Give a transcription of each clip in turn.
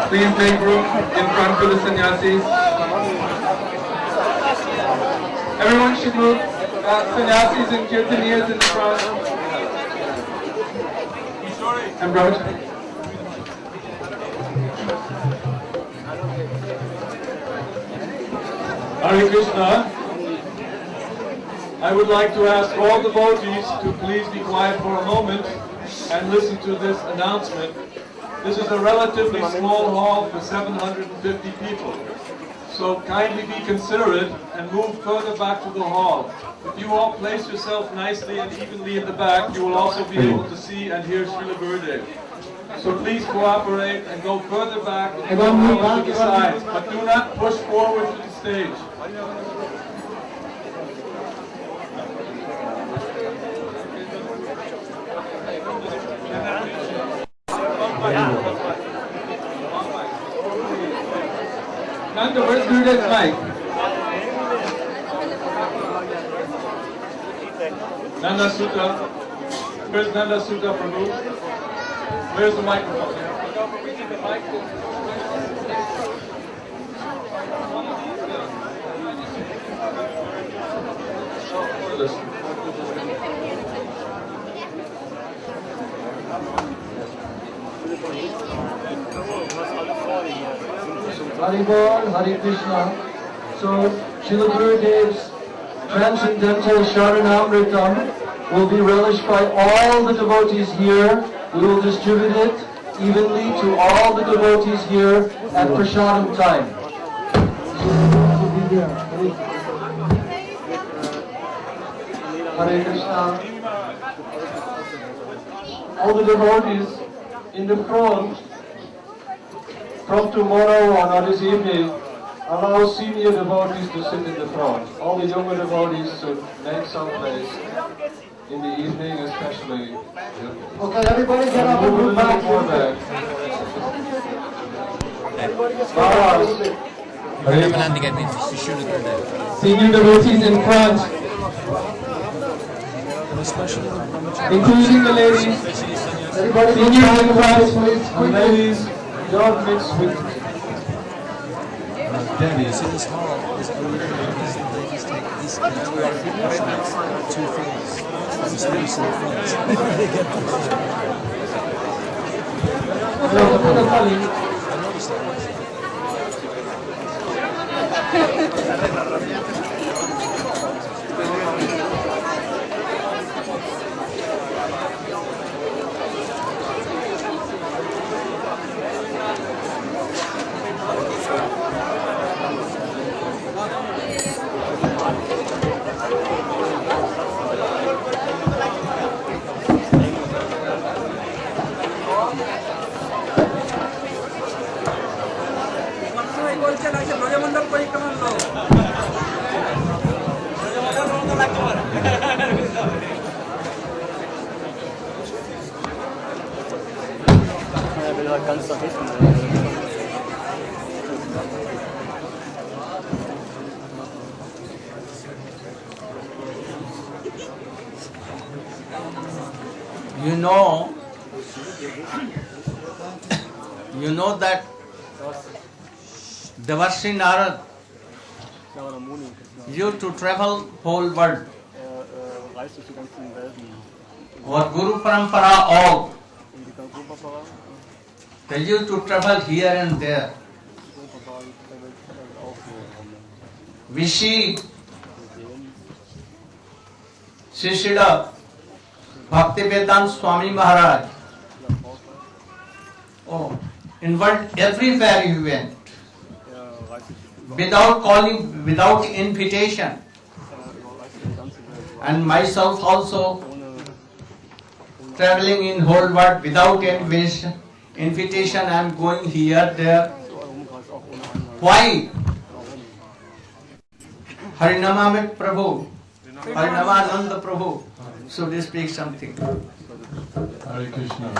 Please make room in front for the sannyasis. Everyone should move. Sannyasis and kirtaniyas in the front. And Brahmachari. Hare Krishna. I would like to ask all devotees to please be quiet for a moment and listen to this announcement. This is a relatively small hall for 750 people. So kindly be considerate and move further back to the hall. If you all place yourself nicely and evenly in the back, you will also be able to see and hear Srila Gurudeva. So please cooperate and go further back and go to the sides, but do not push forward to the stage. Nanda, where's Gurudev's mic? Nanda Sutta. Where's Nanda Sutta Prabhu? Where's the microphone? Haribol, Hare Krishna. So, Srila Gurudev's transcendental Sharanamritam will be relished by all the devotees here. We will distribute it evenly to all the devotees here at Prasadam time. Hare Krishna. All the devotees in the front, from tomorrow on or this evening, allow senior devotees to sit in the front. All the younger devotees should make some place in the evening, especially. Okay, everybody get up and move back. Senior devotees in front, including the ladies. Everybody seniors in front, please. Ladies, don't mix with Debbie, see this hall is over there. Ladies take this and 2 things. This space in the front. I noticed that. You know that Devarshi Narad used to travel whole world. Or Guru Parampara all. They used to travel here and there. We see Srila Bhakti Vedanta Swami Maharaja. Oh, in world everywhere he went. Without calling, without invitation. And myself also traveling in whole world without invitation. I am going here, there. Why? Harinamamit Prabhu, Harinamananda Prabhu. So they speak something. Hare Krishna.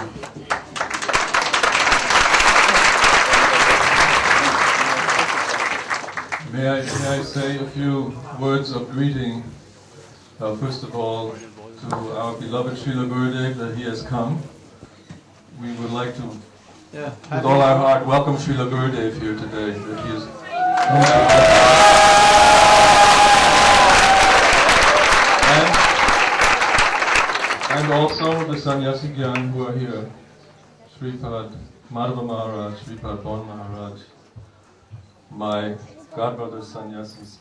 May I say a few words of greeting? First of all, to our beloved Srila Gurudev that he has come. We would like to, with all our heart, welcome Srila Gurudev here today. That he is and also the Sannyasi Gyan who are here. Sripad Madhava Maharaj, Sripad Bon Maharaj, my godbrothers sannyasis,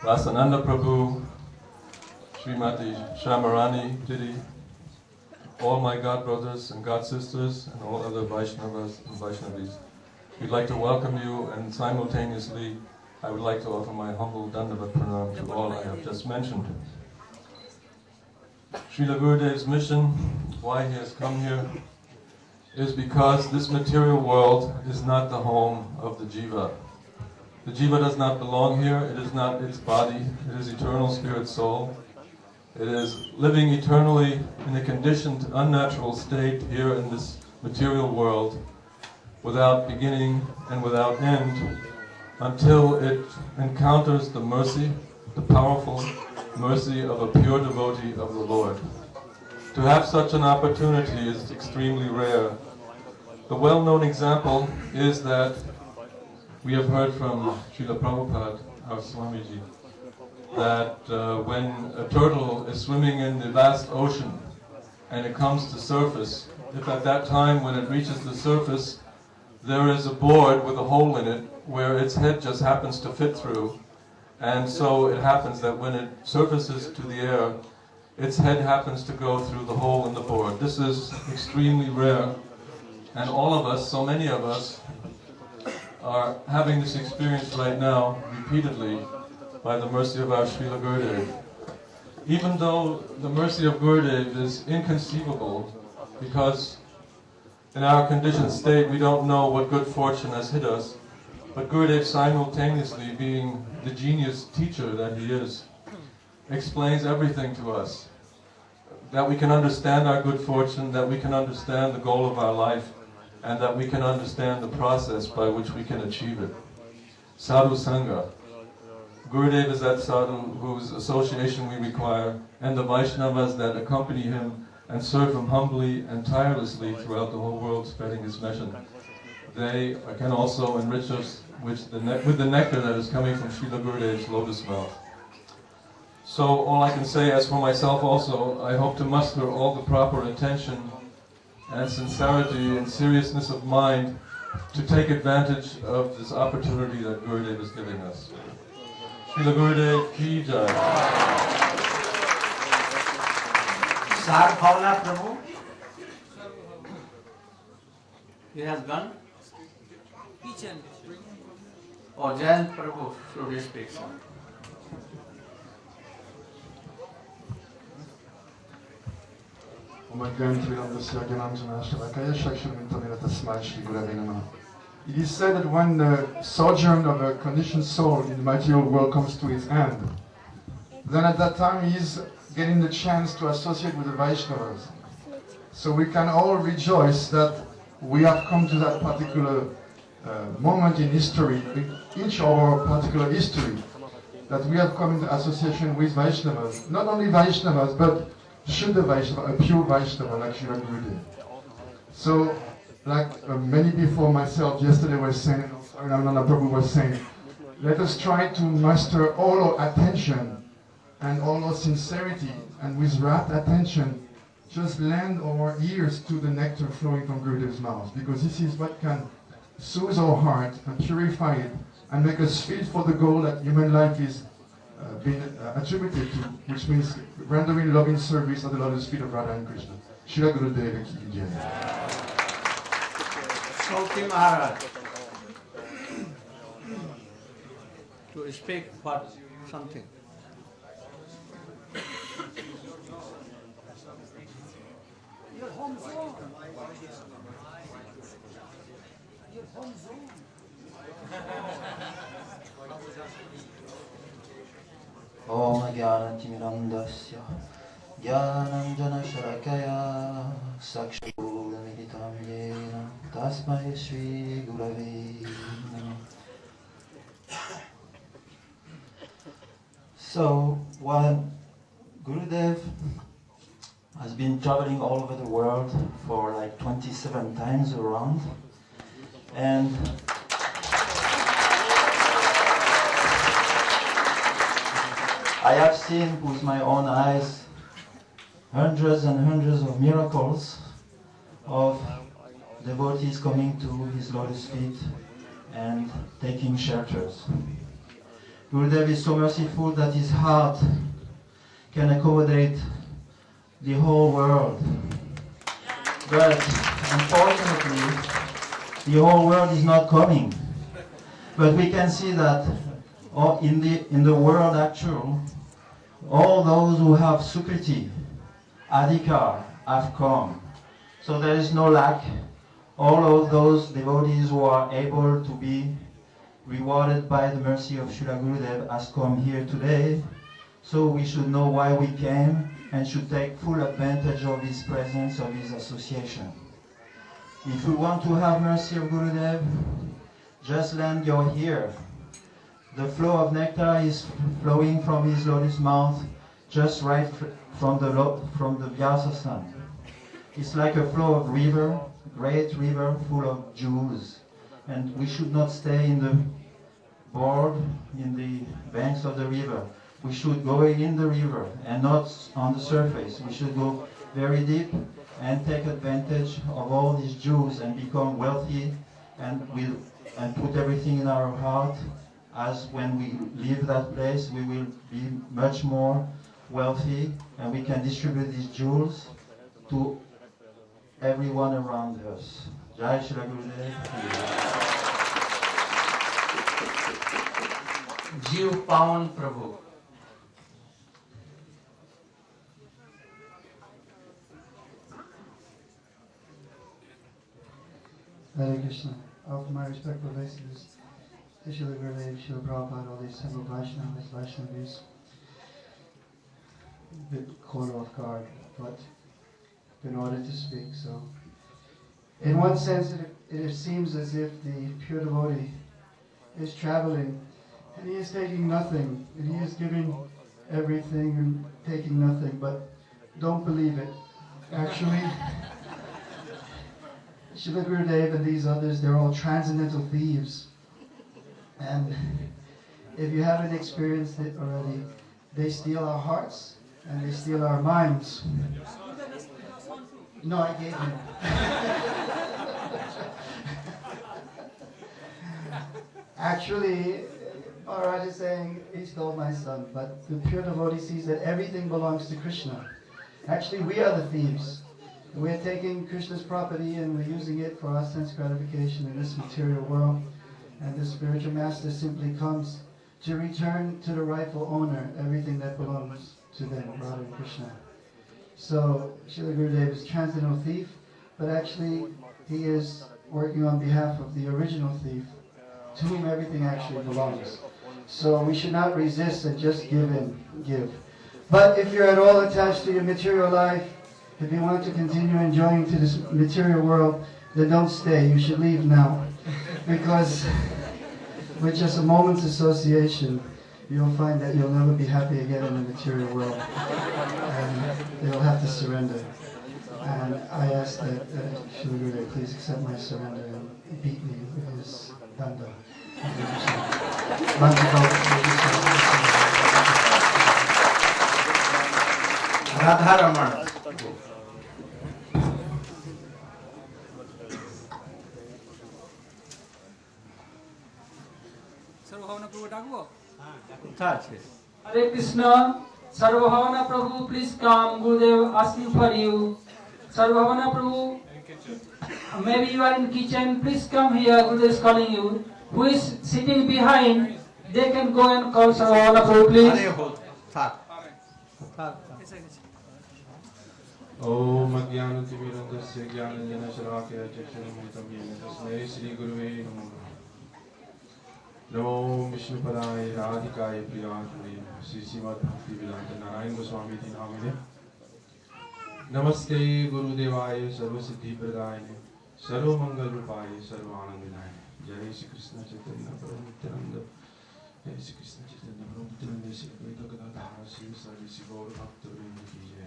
Rasananda Prabhu, Srimati Shamarani Didi, all my godbrothers and godsisters, and all other Vaishnavas and Vaishnavis. We'd like to welcome you, and simultaneously I would like to offer my humble Dandavat Pranam to all I have just mentioned. Srila Gurudev's mission, why he has come here, is because this material world is not the home of the jiva. The jiva does not belong here, it is not its body, it is eternal spirit soul. It is living eternally in a conditioned, unnatural state here in this material world, without beginning and without end, until it encounters the mercy, the powerful mercy of a pure devotee of the Lord. To have such an opportunity is extremely rare. The well-known example is that we have heard from Srila Prabhupada, our Swamiji, that when a turtle is swimming in the vast ocean and it comes to surface, if at that time when it reaches the surface there is a board with a hole in it where its head just happens to fit through, and so it happens that when it surfaces to the air, its head happens to go through the hole in the board. This is extremely rare, and all of us, so many of us, are having this experience right now repeatedly by the mercy of our Srila Gurudev. Even though the mercy of Gurudev is inconceivable, because in our conditioned state we don't know what good fortune has hit us, but Gurudev, simultaneously being the genius teacher that he is, explains everything to us. That we can understand our good fortune, that we can understand the goal of our life, and that we can understand the process by which we can achieve it. Sadhu Sangha. Gurudev is that sadhu whose association we require, and the Vaishnavas that accompany him and serve him humbly and tirelessly throughout the whole world, spreading his mission. They can also enrich us with the nectar that is coming from Srila Gurudev's lotus mouth. So all I can say, as for myself also, I hope to muster all the proper attention and sincerity and seriousness of mind to take advantage of this opportunity that Gurudev is giving us. Srila Gurudev ki jai. Sar Bhavana Prabhu, he has gone. Or Jayant Prabhu should speak. It is said that when the sojourn of a conditioned soul in the material world comes to its end, then at that time he is getting the chance to associate with the Vaishnavas. So we can all rejoice that we have come to that particular moment in history, each of our particular history, that we have come into association with Vaishnavas. Not only Vaishnavas, but Shuddha Vaishnava, a pure Vaishnava like Srila Gurudev. So, like many before myself yesterday were saying, Narayana Prabhu was saying, let us try to master all our attention and all our sincerity, and with rapt attention, just lend our ears to the nectar flowing from Gurudev's mouth, because this is what can soothe our heart and purify it and make us fit for the goal that human life is being attributed to, which means rendering loving service at the lotus feet of Radha and Krishna. Srila Gurudeva ki jai. Shauki Maharaj to speak for something. Your home zone. Your home zone. Om Jnanatimirandasya Jnananjana Sharakaya Sakshuramiditam Yena Tasmai Shri Gurave Namah. So, while Gurudev has been traveling all over the world for like 27 times around, and I have seen with my own eyes hundreds and hundreds of miracles of devotees coming to his lotus feet and taking shelters. Gurudev is so merciful that his heart can accommodate the whole world. But unfortunately, the whole world is not coming. But we can see that in the world actual, all those who have Sukriti, Adhikar, have come. So there is no lack. All of those devotees who are able to be rewarded by the mercy of Srila Gurudev has come here today. So we should know why we came and should take full advantage of his presence, of his association. If we want to have mercy of Gurudev, just lend your ear. The flow of nectar is flowing from his lotus mouth, just right from the Vyasa sun. It's like a flow of river, great river full of jewels. And we should not stay in the board, in the banks of the river. We should go in the river and not on the surface. We should go very deep and take advantage of all these jewels and become wealthy and put everything in our heart. As when we leave that place, we will be much more wealthy and we can distribute these jewels to everyone around us. Jai Srila Gurudev. Jiv Pawan Prabhu. Hare Krishna. Offer my respectful obeisances to Srila Gurudev, Srila Prabhupada, all these simple Vaishnavas, Vaishnavis. A bit caught off guard, but been ordered to speak. So, in one sense, it seems as if the pure devotee is traveling and he is taking nothing, and he is giving everything and taking nothing, but don't believe it. Actually, Srila Gurudev and these others, they're all transcendental thieves. And if you haven't experienced it already, they steal our hearts and they steal our minds. No, I gave him. Actually, Maharaja is saying he stole my son, but the pure devotee sees that everything belongs to Krishna. Actually, we are the thieves. We're taking Krishna's property and we're using it for our sense gratification in this material world. And the spiritual master simply comes to return to the rightful owner everything that belongs to them, Radha and Krishna. So, Srila Gurudev is transcendental thief, but actually he is working on behalf of the original thief, to whom everything actually belongs. So we should not resist and just give in, give. But if you're at all attached to your material life, if you want to continue enjoying to this material world, then don't stay. You should leave now. Because with just a moment's association, you'll find that you'll never be happy again in the material world. And you'll have to surrender. And I ask that Srila Gurudev please accept my surrender and beat me with his danda. Radha Hare Krishna, Sarvabhavana Prabhu, please come. Gurudev asking for you. Sarvabhavana Prabhu, maybe you are in kitchen, please come here. Gurudev is calling you. Who is sitting behind, they can go and call Sarvabhavana Prabhu, please. Om Ajnanatimirandasya Jnananjana Shalakaya Chakshurumritam Yena Tasmai Shri Guruve Namo Namo Vishnupadaya Radhikaya Priyatmane Shri Srimad Bhakti Vedanta Narayana Goswami Ti Namine Namaste Gurudevaya Sarvasiddhi Pradayane Sarva Mangal Rupaya Sarva Anand Vinayane Jai Shri Krishna Chaitanya Prabhu Nityananda Shri Krishna Chaitanya Prabhu Nityananda Shri Advaita Gadadhara Shri Sarvasi Gaur Bhakta Vrinda Ki Jai.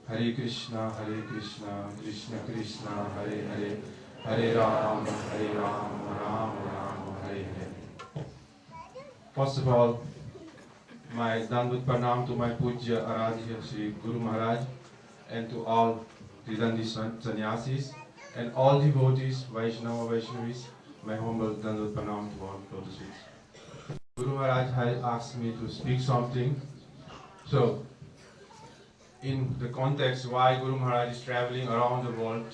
Hare Krishna Krishna Krishna Hare Hare Hare Ram Ram Ram Hare Hare. First of all, my Dandut Pranam to my Pujya Aradhya Shri Guru Maharaj and to all Ridandi Sannyasis and all devotees, Vaishnava Vaishnavis, my humble Dandut Pranam to all lotus feet. Guru Maharaj had asked me to speak something. So, in the context why Guru Maharaj is traveling around the world,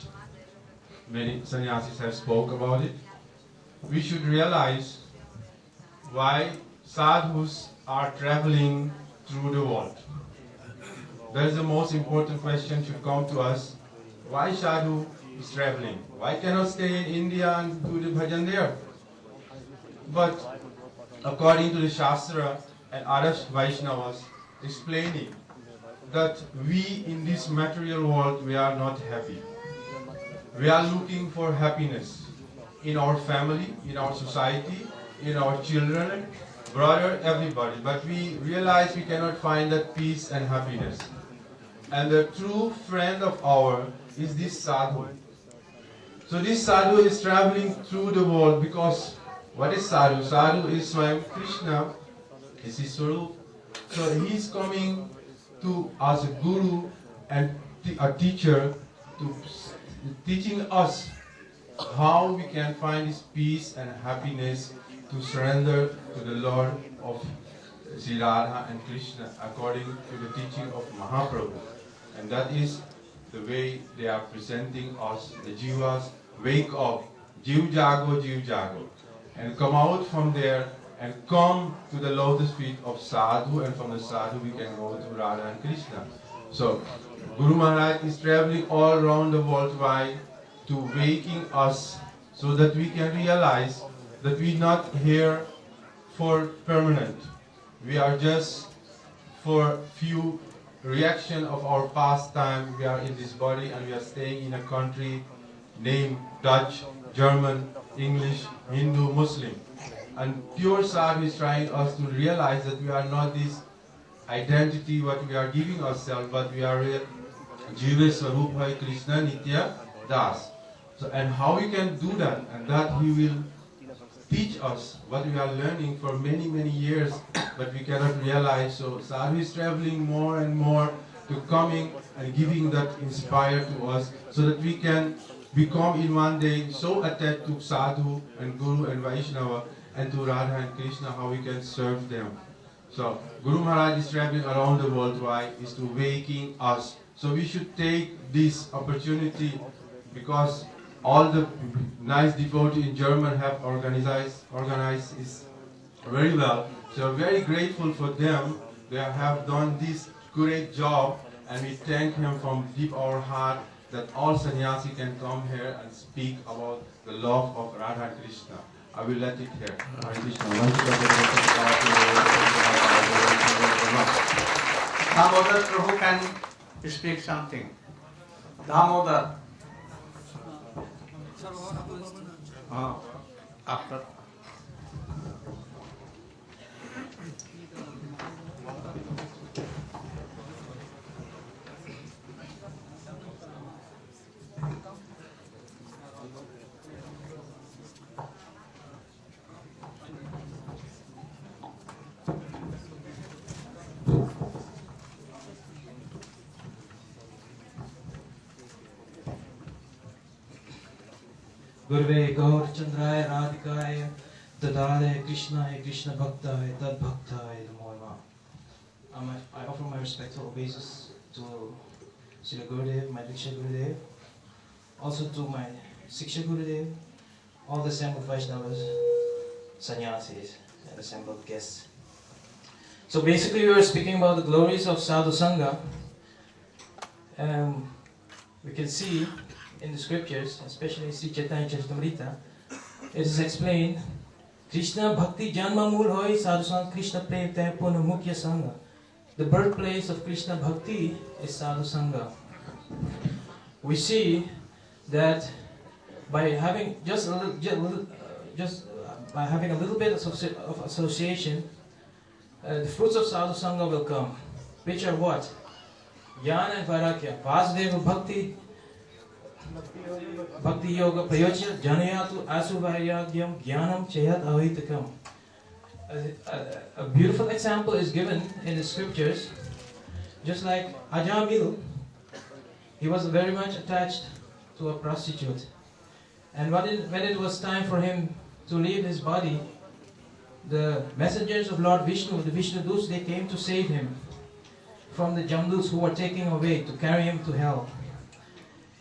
many sannyasis have spoke about it. We should realize why sadhus are traveling through the world. That is the most important question should come to us. Why sadhu is traveling? Why cannot stay in India and do the bhajan there? But according to the Shastra and other Vaishnavas explaining that we in this material world, we are not happy. We are looking for happiness in our family, in our society, in our children, brother, everybody. But we realize we cannot find that peace and happiness. And the true friend of ours is this sadhu. So this sadhu is traveling through the world because what is sadhu? Sadhu is Swayam Krishna, is his Swarup. So he is coming to as a guru and a teacher to teaching us how we can find this peace and happiness to surrender to the Lord of Sri Radha and Krishna according to the teaching of Mahaprabhu. And that is the way they are presenting us, the jivas, wake up, jiv jago, and come out from there and come to the lotus feet of sadhu, and from the sadhu we can go to Radha and Krishna. So, Guru Maharaj is traveling all around the world. Why? To waking us so that we can realize that we are not here for permanent. We are just for few reaction of our past time. We are in this body and we are staying in a country named Dutch, German, English, Hindu, Muslim. And pure sadhu is trying us to realize that we are not this identity what we are giving ourselves, but we are real Jiva Swarup Krishna Nitya Das. So, and how we can do that, and that he will teach us what we are learning for many, many years, but we cannot realize. So sadhu is traveling more and more to coming and giving that inspire to us so that we can become in one day so attached to sadhu and guru and Vaishnava and to Radha and Krishna, how we can serve them. So Guru Maharaj is traveling around the world. Why? Is to waking us. So we should take this opportunity because all the nice devotees in German have organized this very well. So we're very grateful for them. They have done this great job, and we thank him from deep our heart that all sannyasi can come here and speak about the love of Radha and Krishna. I will let it here. Hare Krishna. Damodar Prabhu can speak something. Damodar. After. Gurve Gaur Chandraya Radhikaya Dadale Krishnaya Krishna Bhaktaya Tad Bhaktaya Namo Namah. I offer my respectful obeisance to Srila Gurudeva, my Diksha Gurudeva, also to my Siksha Gurudeva, all the assembled Vaishnavas, sannyasis, and assembled guests. So basically we were speaking about the glories of Sadhu Sangha. We can see in the scriptures, especially Sri Chaitanya Charitamrita, it is explained, Krishna Bhakti Janma Mool Hoy Sadhu Sangha Krishna Prem Te Puna Mukhya Sangha. The birthplace of Krishna Bhakti is Sadhu Sangha. We see that by having just a little bit of association the fruits of sadhu sangha will come, which are what? Jnana and Vairagya. Vasudeva Bhakti Yoga Prayoja Janayatu Asu Vairagyam Jnanam Chayat Avitakam. A beautiful example is given in the scriptures, just like Ajamilu. He was very much attached to a prostitute. And when it was time for him to leave his body, the messengers of Lord Vishnu, the Vishnudus, they came to save him from the Jamdus who were taking him away to carry him to hell.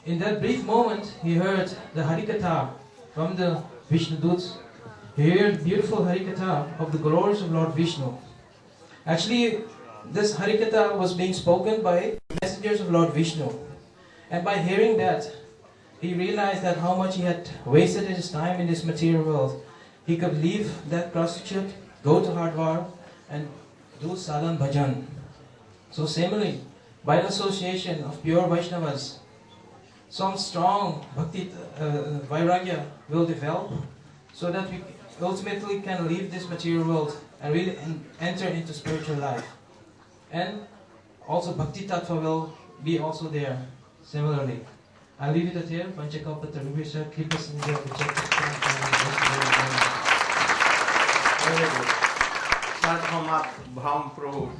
In that brief moment, he heard the Harikatha from the Vishnuduts. He heard beautiful Harikatha of the glories of Lord Vishnu. Actually, this Harikatha was being spoken by messengers of Lord Vishnu. And by hearing that, he realized that how much he had wasted his time in this material world. He could leave that prostitute, go to Hardwar, and do sadhan bhajan. So similarly, by the association of pure Vaishnavas, some strong bhakti vairagya will develop, so that we ultimately can leave this material world and really enter into spiritual life. And also bhakti tattva will be also there, similarly. I'll leave it at here. Panchakalpa Tarubhisha, Kripa Sindhya, Very good. Sadhamat Bham Prabhu.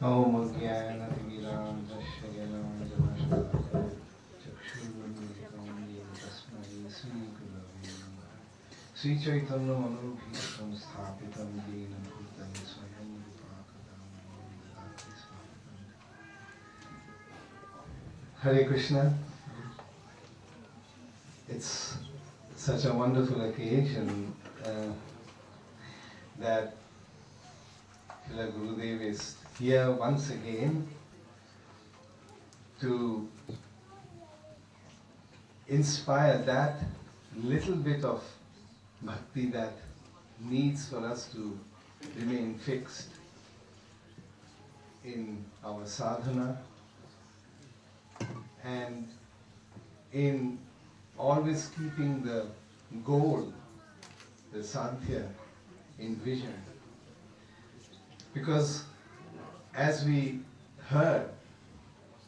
Om Jnanatimiram Dashayanam Janashtaka Chakshurvamilitam Yena Tasmai Sri Gurave Namaha Sri Chaitanya Manobhishtam Sthapitam Yena Bhutale Swayam Rupakadam Dadati Swapatam. Hare Krishna. It's such a wonderful occasion that Srila Gurudeva is here once again to inspire that little bit of bhakti that needs for us to remain fixed in our sadhana and in always keeping the goal, the Santhya, in vision. Because as we heard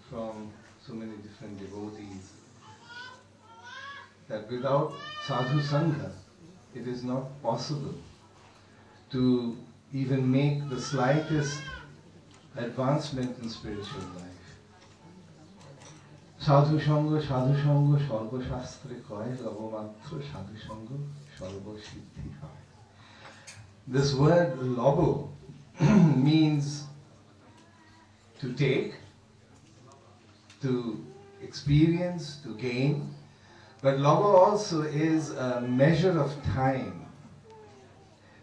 from so many different devotees, that without sadhu sangha, it is not possible to even make the slightest advancement in spiritual life. Sadhu sangha, sarva shastre koy, labomatra sadhu sangha, sarva siddhi hai. This word labo means to take, to experience, to gain, but labo also is a measure of time,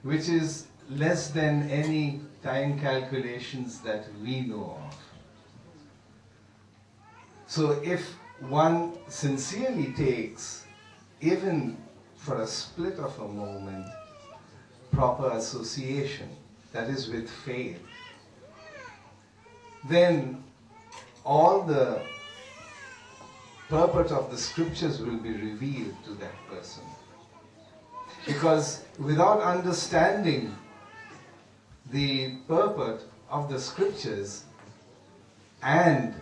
which is less than any time calculations that we know of. So if one sincerely takes, even for a split of a moment, proper association, that is with faith, then all the purport of the scriptures will be revealed to that person. Because without understanding the purport of the scriptures and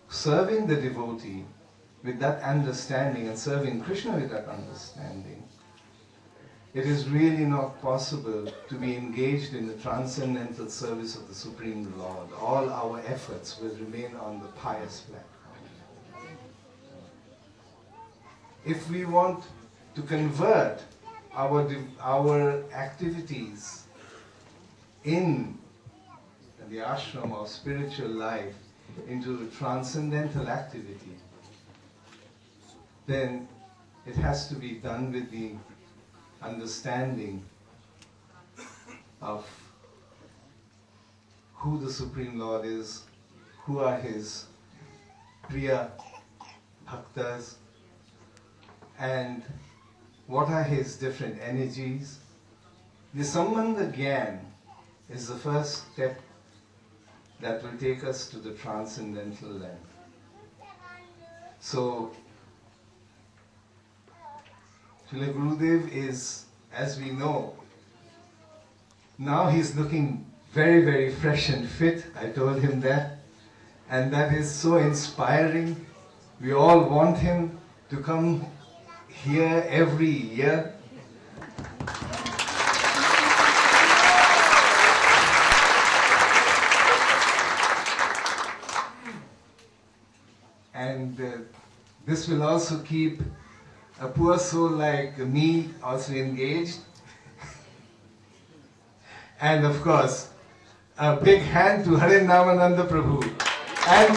serving the devotee with that understanding and serving Krishna with that understanding, it is really not possible to be engaged in the transcendental service of the Supreme Lord. All our efforts will remain on the pious platform. If we want to convert our activities in the ashram of spiritual life into transcendental activity, then it has to be done with the understanding of who the Supreme Lord is, who are His Priya Bhaktas, and what are His different energies. The Sambandha Gyan is the first step that will take us to the transcendental land. So, Srila Gurudev is, as we know, now he's looking very, very fresh and fit. I told him that. And that is so inspiring. We all want him to come here every year. And this will also keep a poor soul like me also engaged. And of course, a big hand to Hare Namananda Prabhu. And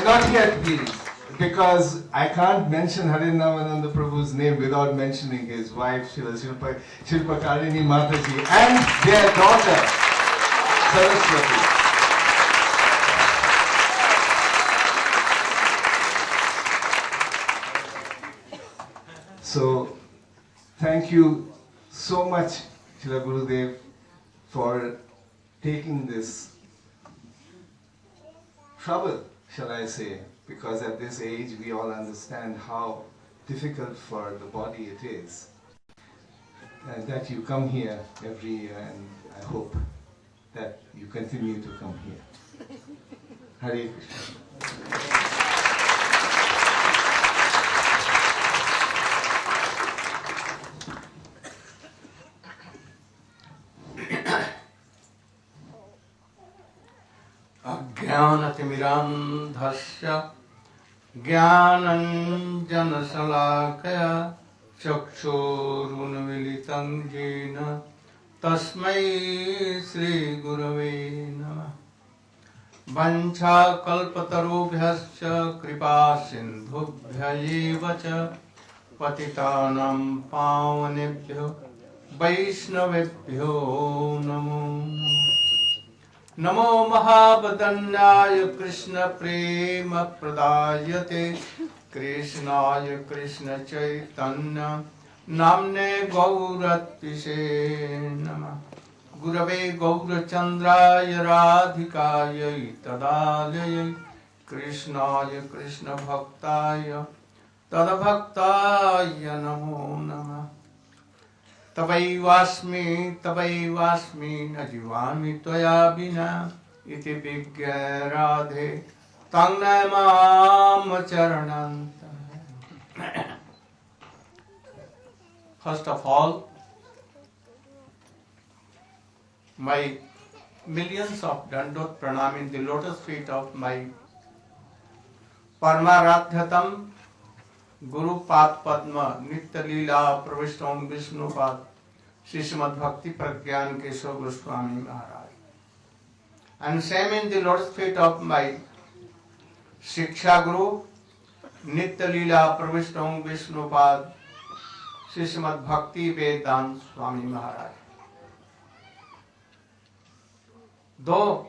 not yet please, because I can't mention Hare Namananda Prabhu's name without mentioning his wife Srila Shilpakarini Mataji and their daughter Saraswati. So, thank you so much, Srila Gurudev, for taking this trouble, shall I say, because at this age we all understand how difficult for the body it is. And that you come here every year, and I hope that you continue to come here. Hare Krishna. ज्ञानतिमिरान्धस्य ज्ञानञ्जनशलाकया चक्षुरुन्मीलितं येन तस्मै श्रीगुरवे नमः। वञ्चाकल्पतरुभ्यश्च कृपासिन्धुभ्य एव च पतितानां पावनेभ्यो वैष्णवेभ्यो नमो नमः। नमो महावदन्याय कृष्ण प्रेम प्रदायते कृष्णाय कृष्ण चैतन्य नाम्ने गौरत्विषे नमः। गुरवे गौरचन्द्राय राधिकायै तदालयै कृष्णाय कृष्ण भक्ताय तद्भक्ताय नमो नमः। तवैवास्मि न जीवामि त्वया विना इति विज्ञाय राधे तं न मां चरणन्तः। First of all, my millions of dandot pranam in the lotus feet of my Paramaradhyatam Guru Pad Padma Nitya Leela Pravishtam Vishnu Pad Srimad Bhakti Pragyan Keshav Goswami Maharaja. And same in the lotus feet of my Shiksha Guru Nitya Leela Pravishtam Vishnu Pad Srimad Bhakti Vedant Swami Maharaja. Though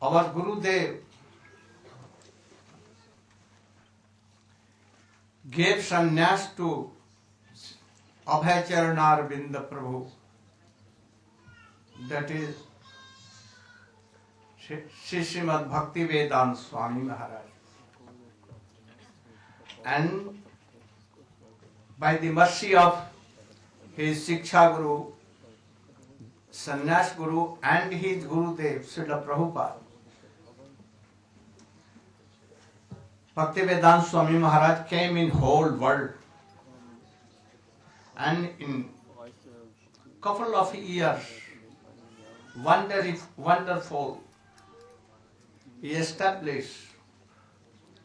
our Gurudev gave sannyas to Abhayacharana Prabhu, that is Srimad Bhakti Vedant Swami Maharaj. And by the mercy of his Shiksha Guru, Sannyas Guru and his Gurudev, Srila Prabhupada, Bhakti Vedant Swami Maharaj came in whole world, and in couple of years, wonderful, he established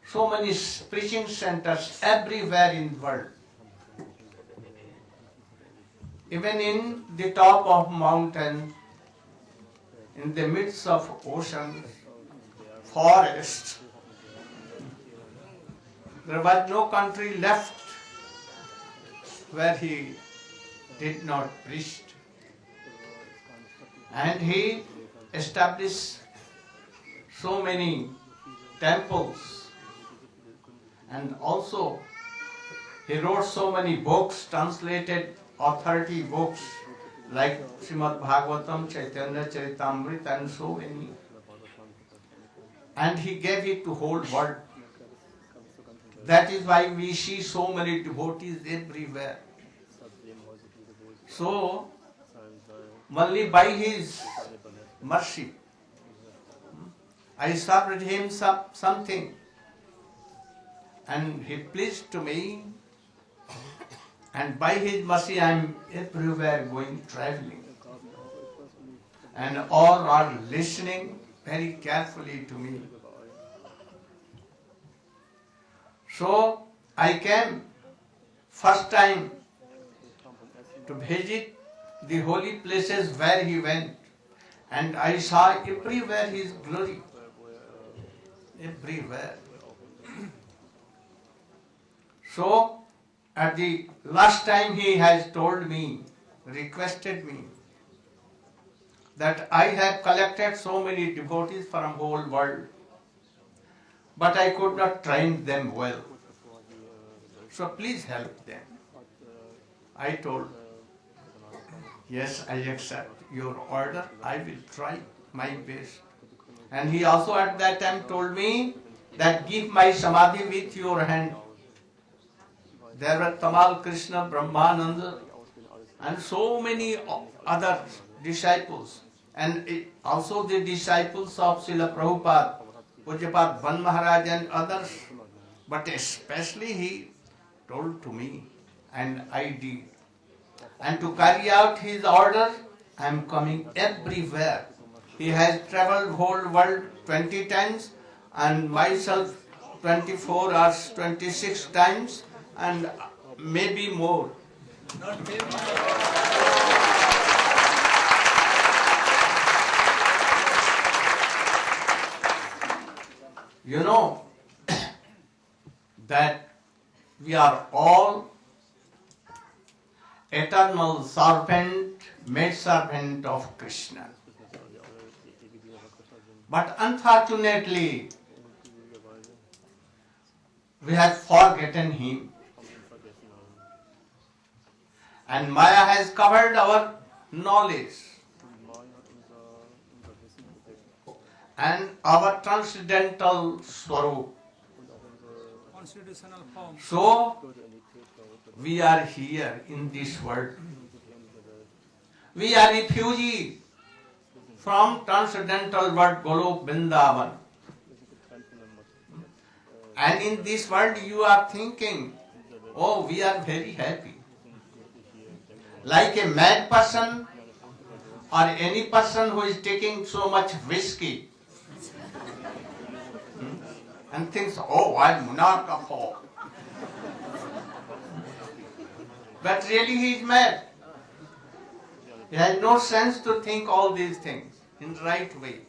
so many preaching centers everywhere in the world. Even in the top of mountain, in the midst of ocean, forest, there was no country left where he did not preach. And he established so many temples, and also he wrote so many books, translated authority books like Srimad Bhagavatam, Chaitanya Charitamrita and so many. and He gave it to whole world. That is why we see so many devotees everywhere. So, only by His mercy, I served Him something, and He pleased to me, and by His mercy I am everywhere going traveling, and all are listening very carefully to me. So I came first time to visit the holy places where He went, and I saw everywhere His glory, everywhere. So at the last time He has told me, requested me, that I have collected so many devotees from whole world, but I could not train them well. So please help them. I told, yes, I accept your order. I will try my best. And He also at that time told me that give my samadhi with your hand. There were Tamal Krishna, Brahmananda, and so many other disciples. And also the disciples of Srila Prabhupada, Pujyapat Van Maharaja and others. But especially He told to me, and I did. And to carry out His order, I am coming everywhere. He has traveled whole world 20 times, and myself 24 or 26 times, and maybe more. Not maybe. You know that we are all eternal servant, maid servant of Krishna. But unfortunately, we have forgotten Him. And Maya has covered our knowledge. And our transcendental Swarup. So, we are here in this world. We are refugees from transcendental world Golok Vrindavan. And in this world you are thinking, oh, we are very happy. Like a mad person or any person who is taking so much whiskey and thinks, oh, I'm monarch of all. But really he is mad. He has no sense to think all these things in the right way.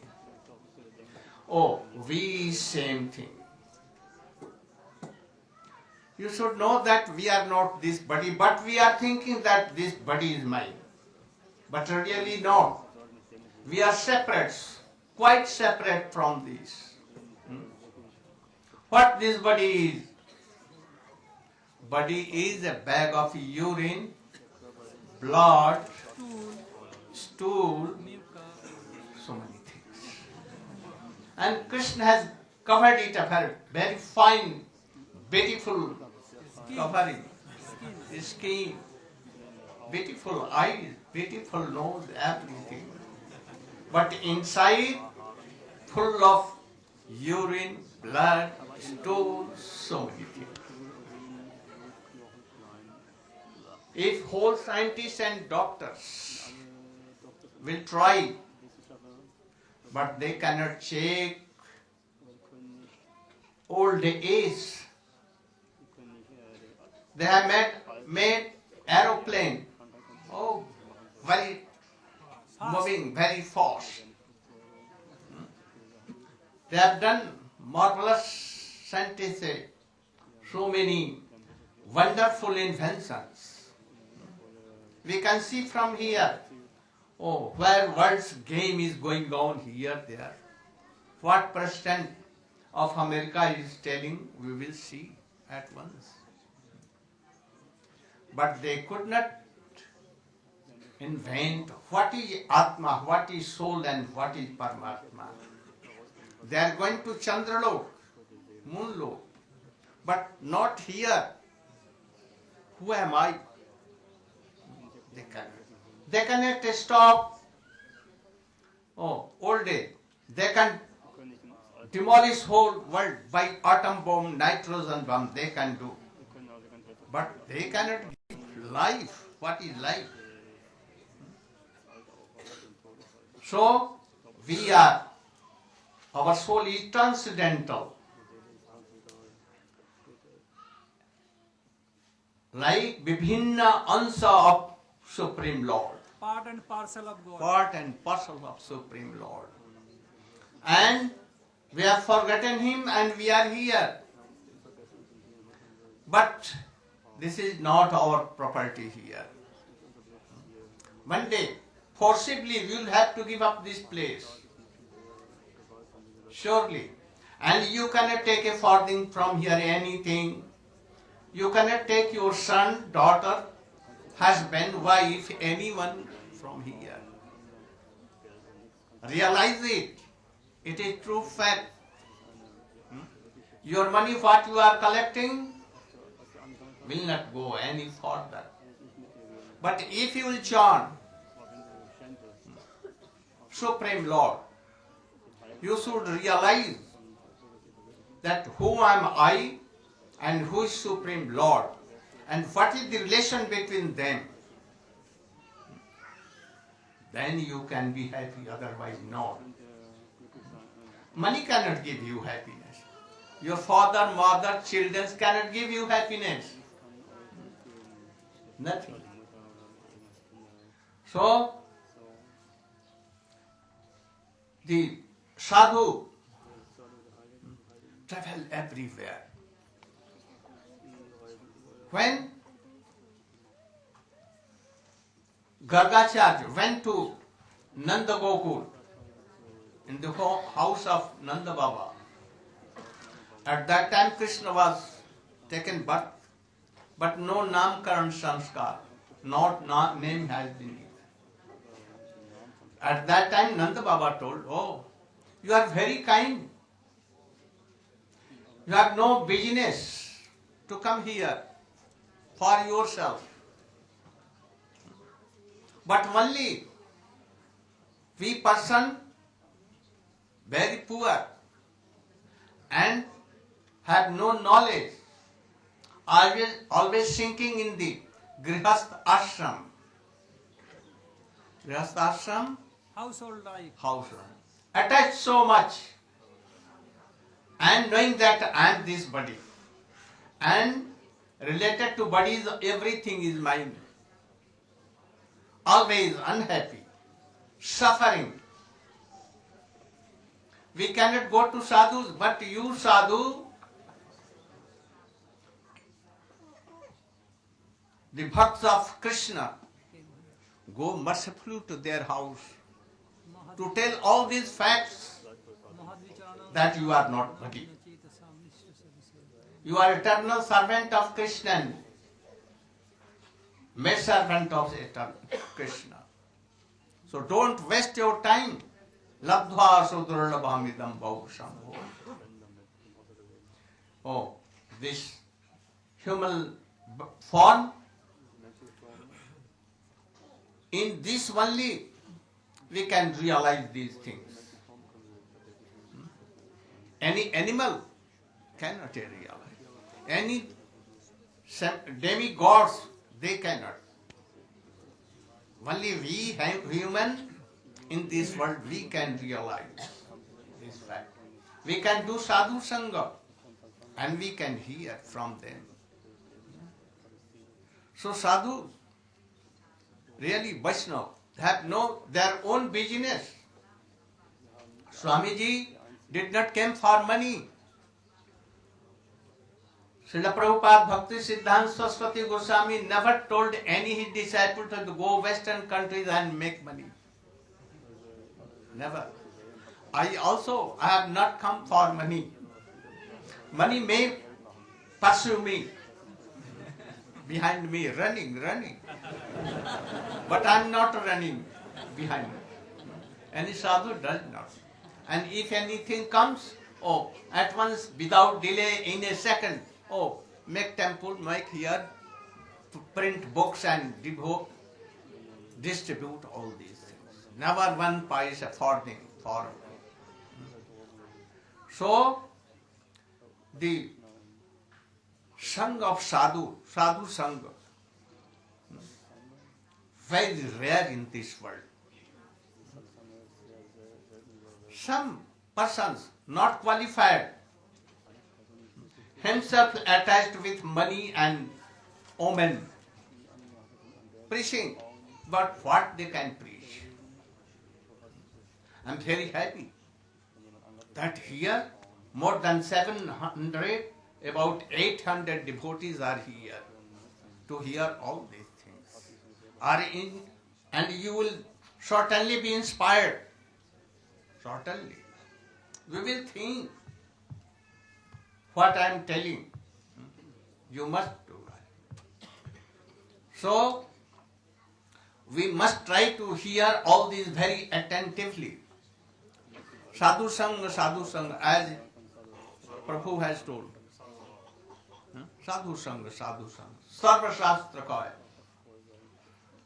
Oh, we same thing. You should know that we are not this body, but we are thinking that this body is mine. But really not. We are separate, quite separate from this. What this body is? Body is a bag of urine, blood, stool, so many things. And Krishna has covered it up, very fine, beautiful covering, skin, beautiful eyes, beautiful nose, everything. But inside, full of urine, blood, stool, so many things. If whole scientists and doctors will try, but they cannot check old age. They have made aeroplane, oh, very moving very fast. They have done marvelous scientists, so many wonderful inventions. We can see from here, oh, where world's game is going on here, there. What percent of America is telling, we will see at once. But they could not invent what is Atma, what is soul and what is Paramatma. They are going to Chandralok, Moonlok, but not here. Who am I? They cannot. They cannot stop old age. They can demolish whole world by atom bomb, nitrogen bomb. They can do, but they cannot give life. What is life? So we are. Our soul is transcendental. Like Vibhinna Ansa of Supreme Lord. Part and parcel of God. Part and parcel of Supreme Lord. And we have forgotten Him and we are here. But this is not our property here. One day, forcibly, we will have to give up this place. Surely. And you cannot take a farthing from here, anything. You cannot take your son, daughter, husband, wife, anyone from here. Realize it. It is true fact. Your money, what you are collecting, will not go any further. But if you will chant Supreme Lord, you should realize that who am I and who is Supreme Lord and what is the relation between them. Then you can be happy, otherwise not. Money cannot give you happiness. Your father, mother, children cannot give you happiness. Nothing. So, the sadhu travel everywhere. When Gargacharya went to Nanda Gokul, in the house of Nanda Baba, at that time Krishna was taken birth, but no Namkaran Sanskar, not name has been given. At that time Nanda Baba told, oh, you are very kind. You have no business to come here for yourself. But only we person very poor and have no knowledge, always sinking in the Grihastha ashram. Grihastha ashram? Household life. Household. Attached so much and knowing that I am this body and related to bodies, everything is mine. Always unhappy, suffering. We cannot go to sadhus, but you sadhu, the bhakts of Krishna, go mercifully to their house to tell all these facts that you are not body. You are eternal servant of Krishna, maid servant of eternal Krishna. So don't waste your time. Labdhva sudurlabhamidam bhavushambho. Oh, this human form, in this only we can realize these things. Any animal cannot realize. Any demigods, they cannot. Only we human in this world, we can realize this fact. We can do sadhu sangha and we can hear from them. So sadhu, really Vaishnava, have their own business. Swamiji did not come for money. Srila Prabhupada Bhakti Siddhanta Saraswati Goswami never told any his disciples to go Western countries and make money. Never. I have not come for money. Money may pursue me, behind me, running. But I am not running behind me. Any sadhu does not. And if anything comes, oh, at once, without delay, in a second, oh, make temple, make here, print books and distribute all these things. Never one paisa for them. So, the Sangha of Sadhu Sangha, very rare in this world. Some persons not qualified, himself attached with money and omen, preaching, but what they can preach. I am very happy that here more than 700, about 800 devotees are here to hear all these things. And you will certainly be inspired. Certainly. We will think what I am telling. You must do it. So, we must try to hear all these very attentively. Sadhu Sangha, as Prabhu has told. Sadhu Sangha. Sarva Shastra ka hai.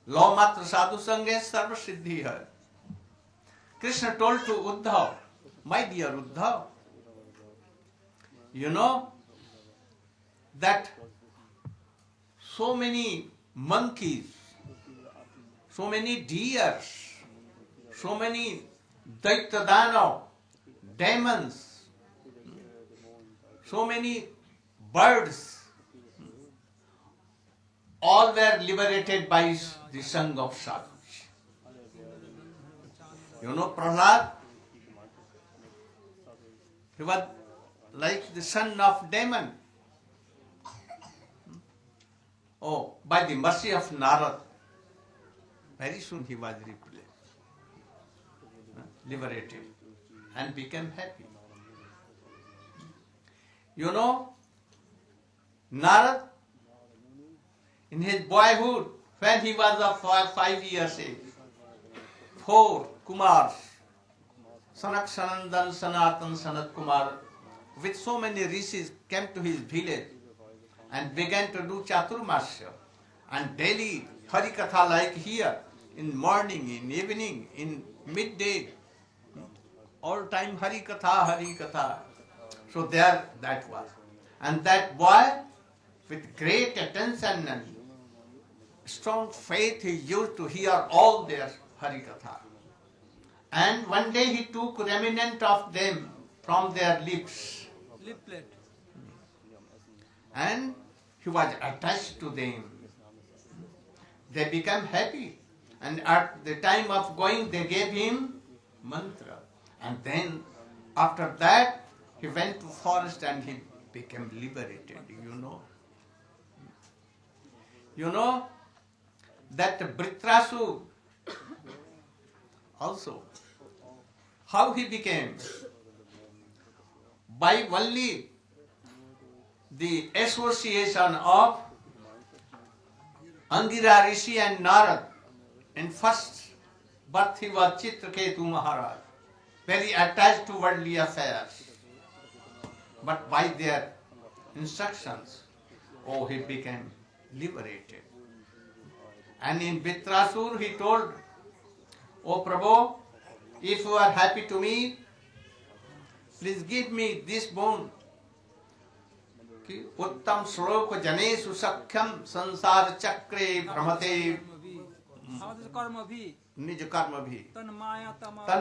Law matra sadhu sangha sarva siddhi hai. Krishna told to Uddhav, my dear Uddhav, you know that so many monkeys, so many deers, so many Daitadano, demons, so many birds, all were liberated by the Sangha of Sadhus. You know Prahlad? He was like the son of demon. Oh, by the mercy of Narad, very soon he was liberated and became happy. You know, Narad, in his boyhood, when he was of 5 years age, 4 Kumars, Sanak Sanandan, Sanatan, Sanat Kumar, with so many rishis came to his village and began to do Chaturmasya. And daily Harikatha like here, in morning, in evening, in midday, all time Harikatha. So there that was. And that boy, with great attention and strong faith, he used to hear all their Harikatha. And one day he took remnant of them from their lips. Liplet. And he was attached to them. They became happy. And at the time of going, they gave him mantra. And then, after that, he went to forest and he became liberated, you know. You know that Britrasu also, how he became? By only the association of Angira Rishi and Narad. In first birth he was Chitraketu Maharaja, very attached to worldly affairs. But by their instructions, oh, he became liberated. And in Vitrasur he told, "Oh Prabhu, if you are happy to me, please give me this bone. Uttam shloka janesu sakhyam sansar chakre brahmate निज कर्म भी तन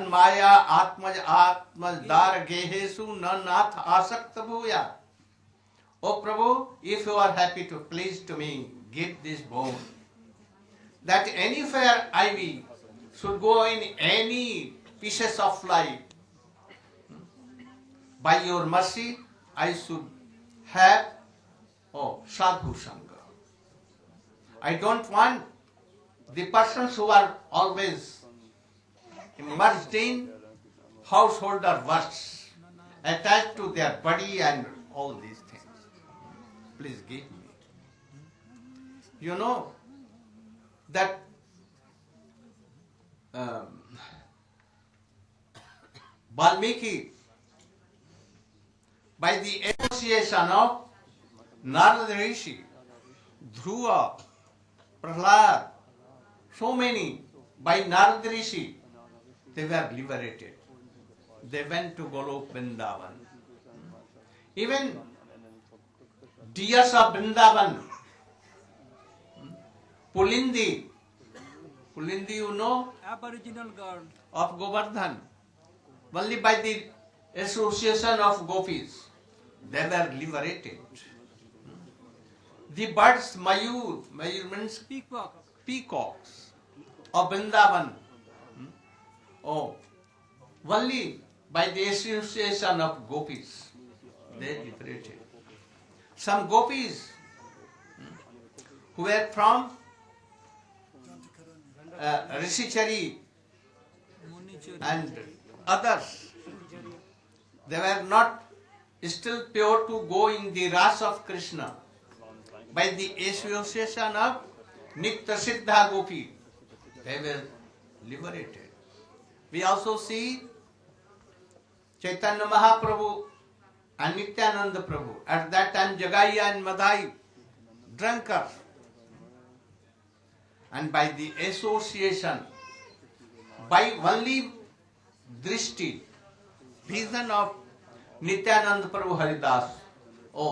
माया आत्मज दार गेहेसु न नाथ आसक्त भूया." Oh Prabhu, if you are happy to please to me, give this bone, that any fair ivy should go in any pieces of life. By your mercy, I should have sadhu sangha. I don't want the persons who are always immersed in householder works, attached to their body and all these things. Please give me. You know that Valmiki, by the association of Narada Rishi, Dhruva, Prahlad, so many, by Narada Rishi, they were liberated. They went to Golok Vrindavan. Even deers of Vrindavan, Pulindi, you know, Aboriginal girl of Govardhan, only by the association of gopis, they were liberated. The birds, Mayur means peacocks of Vrindavan, only by the association of gopis, they liberated. Some gopis who were from Rishichari and others, they were not still pure to go in the Ras of Krishna. By the association of Nitya Siddha Gopi, they were liberated. We also see Chaitanya Mahaprabhu and Nityananda Prabhu. At that time, Jagaiya and Madai, drunkards. And by the association, by only drishti, vision of Nityananda Prabhu Haridas,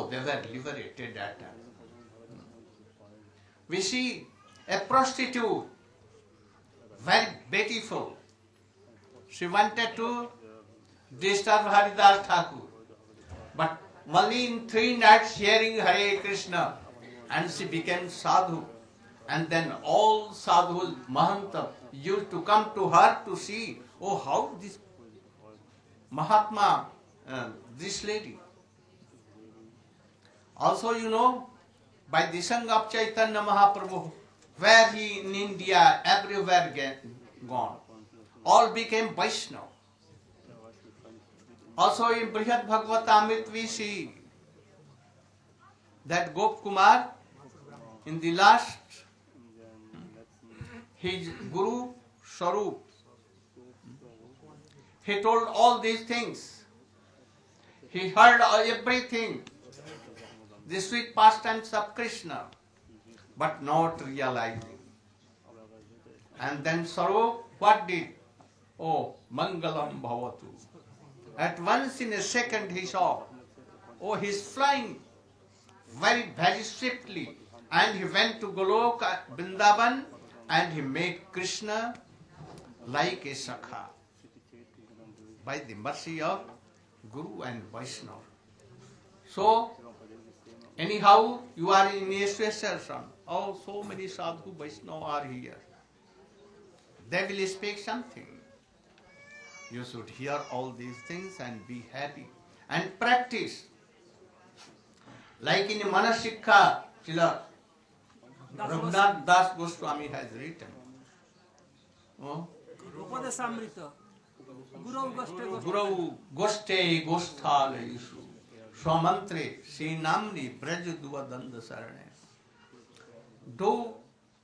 they were liberated that time. We see a prostitute, very beautiful. She wanted to disturb Haridas Thakur, but only in 3 nights hearing Hare Krishna, and she became sadhu. And then all sadhus, Mahanta, used to come to her to see, how this Mahatma, this lady. Also, you know, by the Sangha of Chaitanya Mahaprabhu, where he in India, everywhere gone, all became Vaishnava. Also in Brihad Bhagavatamrit we see that Gop Kumar, in the last, his Guru Sarup, he told all these things. He heard everything, the sweet pastimes of Krishna, but not realizing. And then Sarup, what did? Mangalam Bhavatu. At once in a second he saw, he's flying very, very swiftly. And he went to Goloka Vrindavan and he made Krishna like a Sakha by the mercy of Guru and Vaishnava. So, anyhow, you are in association. So many sadhu Vaishnava are here. They will speak something. You should hear all these things and be happy and practice. Like in Manasikha, Srila Raghunath Das Goswami has written. Guru Goste Gosthale Isu Swamantre Srinamni Brajudua Danda Sarane. Do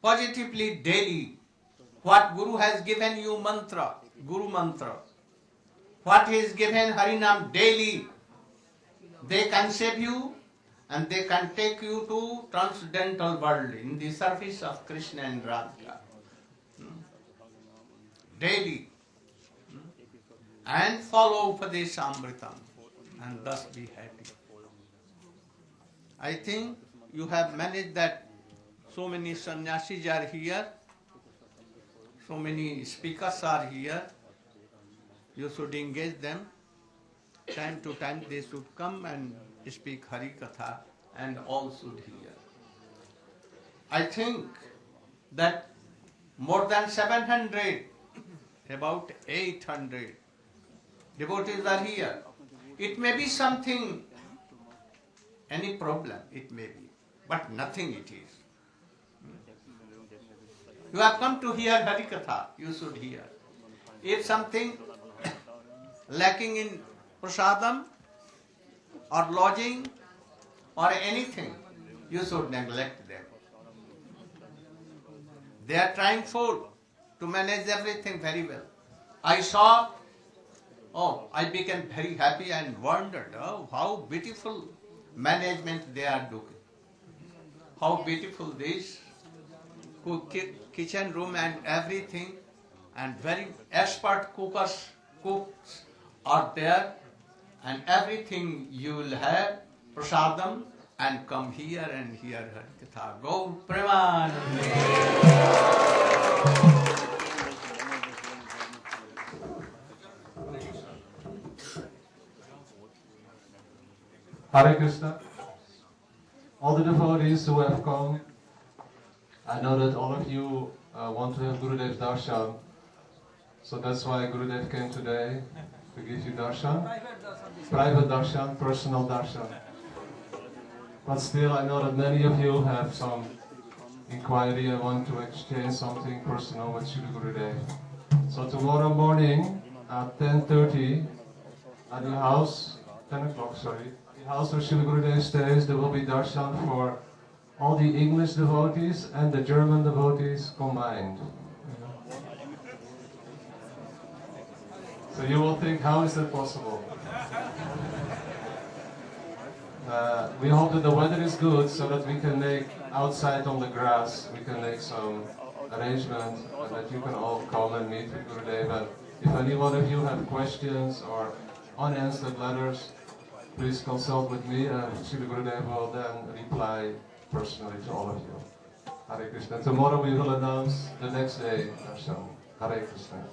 positively daily what Guru has given you mantra, Guru mantra. What he has given Harinam daily, they can save you and they can take you to transcendental world in the service of Krishna and Radha. Daily. And follow Upadesamritam and thus be happy. I think you have managed that so many sannyasis are here, so many speakers are here. You should engage them. Time to time they should come and speak Hari Katha and all should hear. I think that more than 700, about 800 devotees are here. It may be something, any problem, it may be, but nothing it is. You have come to hear Hari Katha, you should hear. If something lacking in prasadam or lodging or anything, you should neglect them. They are trying to manage everything very well. I saw Oh, I became very happy and wondered how beautiful management they are doing. How beautiful this kitchen room and everything, and very expert cooks are there, and everything you will have prasadam and come here and hear Harikatha. Go Premanande. Hare Krishna. All the devotees who have come, I know that all of you want to have Gurudev's darshan, so that's why Gurudev came today to give you darshan. Private darshan, personal darshan. But still, I know that many of you have some inquiry and want to exchange something personal with Srila Gurudev. So tomorrow morning at 10:30 at the house, 10 o'clock, sorry, the house where Srila Gurudev stays, there will be darshan for all the English devotees and the German devotees combined. So you will think, how is that possible? We hope that the weather is good so that we can make outside on the grass, we can make some arrangement and that you can all come and meet with Gurudeva. If any one of you have questions or unanswered letters, please consult with me and Srila Gurudeva will then reply personally to all of you. Hare Krishna. Tomorrow we will announce the next day darshan. Hare Krishna.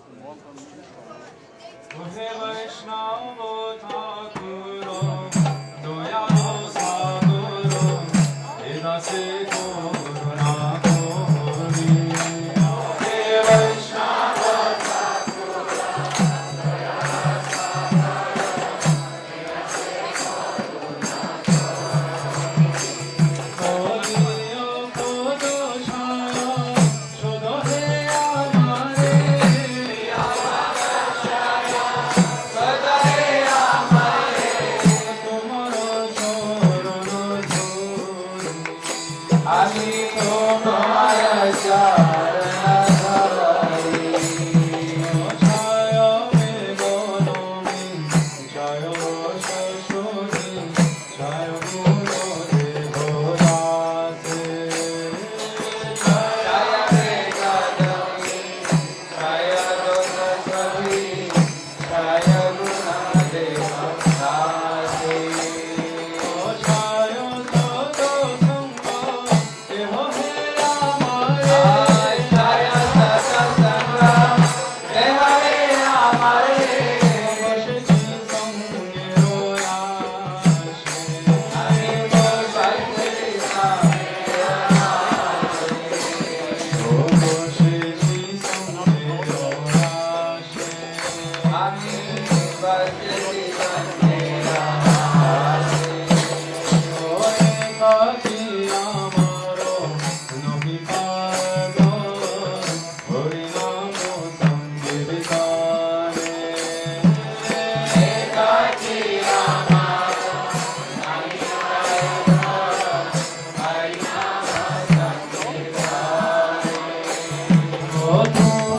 Oh,